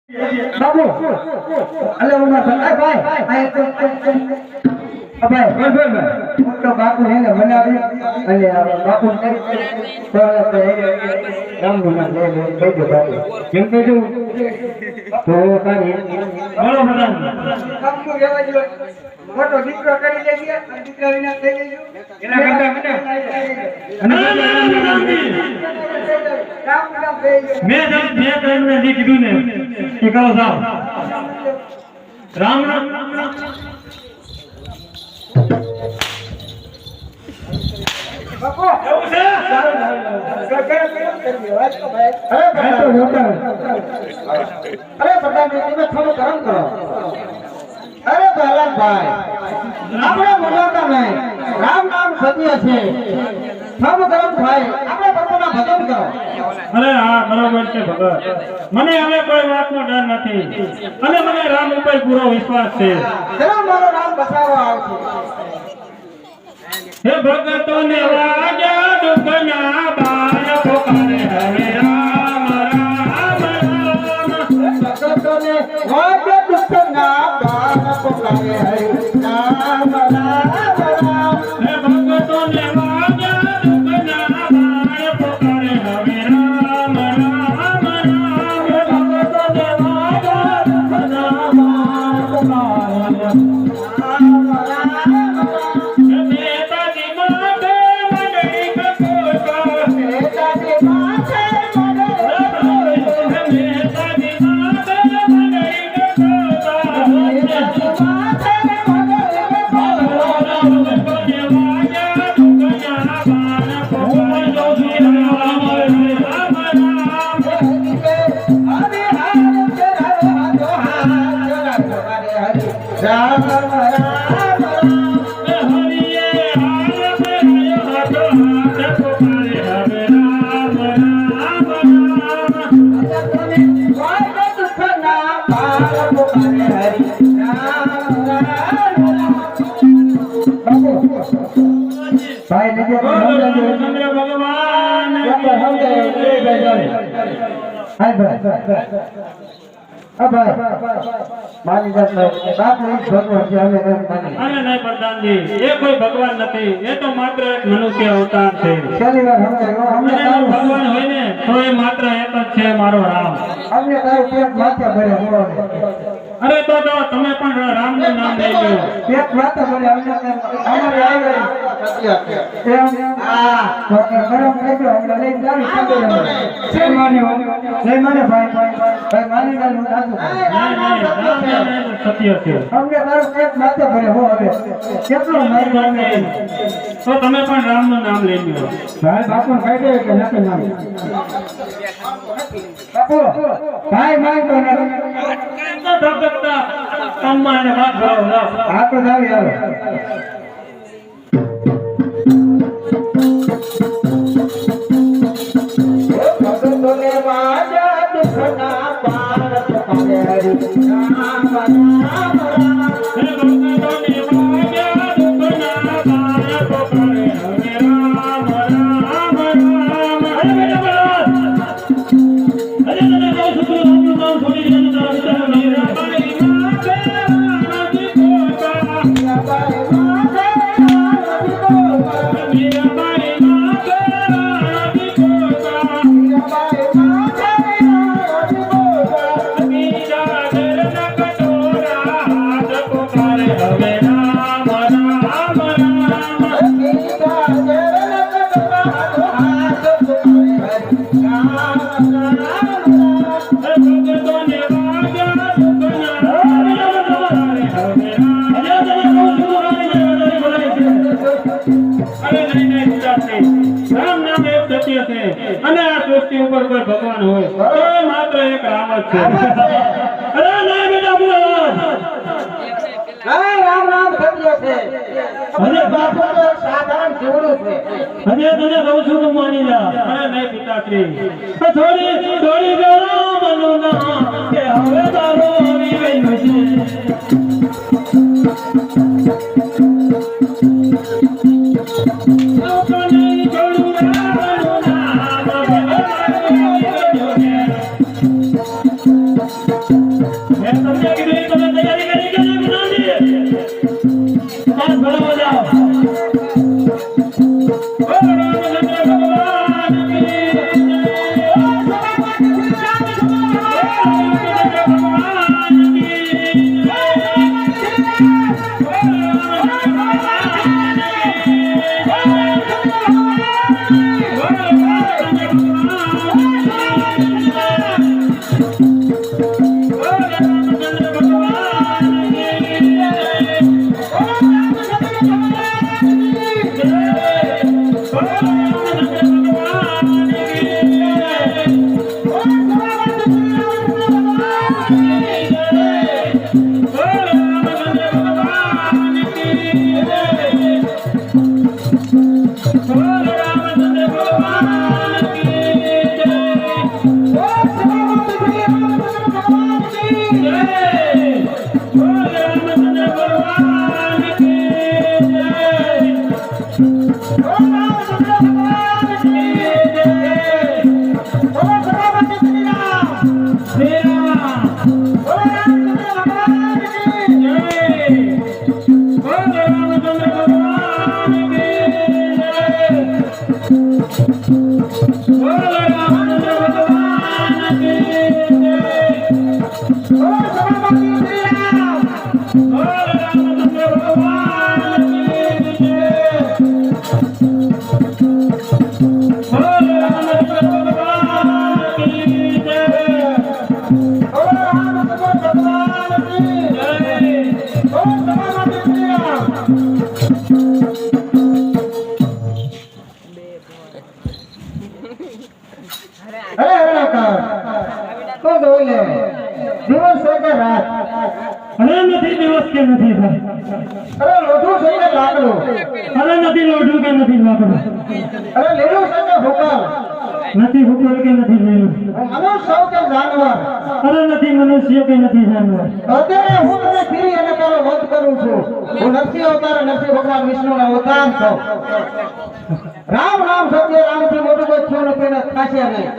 બાબુ અલે ઉમર ભાઈ આ તો ભાઈ મોટો બાપુ હે ને બનાવી અને બાપુ રામનું નામ લે કહી દો બાપુ કેમ કીધું તો તારી બોલો બધા કામનું લેવા જો મોટો દીકરો કરી દેજે અને દીકરા વિના થઈ જજો એના કરતા મને મેં તમને જે કીધું ને એ કરો સાહેબ રામ રામ બાપુ એવું છે અરે બધા તમે થોડું કામ કરો અરે ભાઈ આપણે બોલાતા નહીં રામ નામ સત્ય છે સબ કર્મ થાય આપણે પ્રભુના ભજન કરો અરે હા બરાબર છે ભગત મને હવે કોઈ વાતનો ડર નથી અને મને રામ ઉપર પૂરો વિશ્વાસ છે જરા મારો રામ બસાવવા આવશે હે ભગતોને વાગ્યા દુઃખના બાણ પોકારે હવે રામ રામ રામ ભક્તોને વાગ્યા દુઃખના બાણ પોકારે હરે રામ રામ રામ હે ભગતોને વાગ્યા દુઃખના બાણ પોકારે હવે રામ રામ રામ હે ભગતોને વાગ્યા દુઃખના બાણ પોકારે ભાઈ નીચે ચંદ્ર ભગવાન માની બાપુ ભગવાન છે અમે માની અરે નહીં પ્રધાનજી એ કોઈ ભગવાન નથી એ તો માત્ર એક મનુષ્ય અવતાર છે છેલ્લી વાર સમજાયો અમને અને જો ભગવાન હોય ને તો એ માત્ર એક જ છે મારો રામ અમને તારું પેટ માથે ભરે બોલો અરે તો તમે પણ રામનું નામ લઈ લો પેટ માથે ભરે અમને અમારે આવે એમ આ ગરમ થઈ ગયો અમને લઈ જાવી જય માને ભાઈ માની ગાલ હું સાચું સત્ય છે અમને તારું પેટ માથે ભરે હો હવે કેટલો મારી તો તમે પણ રામનું નામ લઈ લો ભાઈ બાપુ કહી દે કે નથી નામ બાપુ ભાઈ માન તો ધબધબતા કામમાં એને વાત કરો આ તો જાવી આવે ભગતોને વાજા દુઃખના પાર પોકારે હરિ રામ રામ રામ હે ભગતોને વાગ્યા દુઃખના બાણ પોકારે હવે રામ રામ રામ અરે બેટા અરે તને કહું છું તું રામનું નામ છોડી દે મીરાબાઈ માથે રાજી પોતા મીરાબાઈ માથે રાજી પોતા અને આ સૃષ્ટિ ઉપર કોઈ ભગવાન હોય તો માત્ર એક રામ જ છે અરે ના બેટા બોલો રામ રામ સત્ય છે અને બાપુ તો સાધારણ જીવડું છે હજે તને કહું છું તું માની જા અરે નહીં પિતાશ્રી થોડી થોડી રામનું નામ કે હવે તારો આવી ગયું છે મેં તમને કીધું એ તમે તૈયારી કરી કે નહીં બનાવી? બસ ભણવા જાઓ. દિવસ છે કે રાત? અરે નથી દિવસ કે નથી રાત. અરે લોઢું છે કે લાકડું? અરે નથી લોઢું કે નથી લાકડું. અરે લીલું છે કે ભૂકા? નથી હુકમ કે નથી લીલું. મનુષ્ય કે જાનવર? અરે નથી મનુષ્ય કે નથી જાનવર. અત્યારે હું તને ફીરી અને તારો વધ કરું છું. હું નરસિંહ અવતાર, નરસિંહ ભગવાન વિષ્ણુના અવતાર છું. રામ રામ સત્ય રામથી મોટું કોઈ થયું નથી ને થાશે નહીં.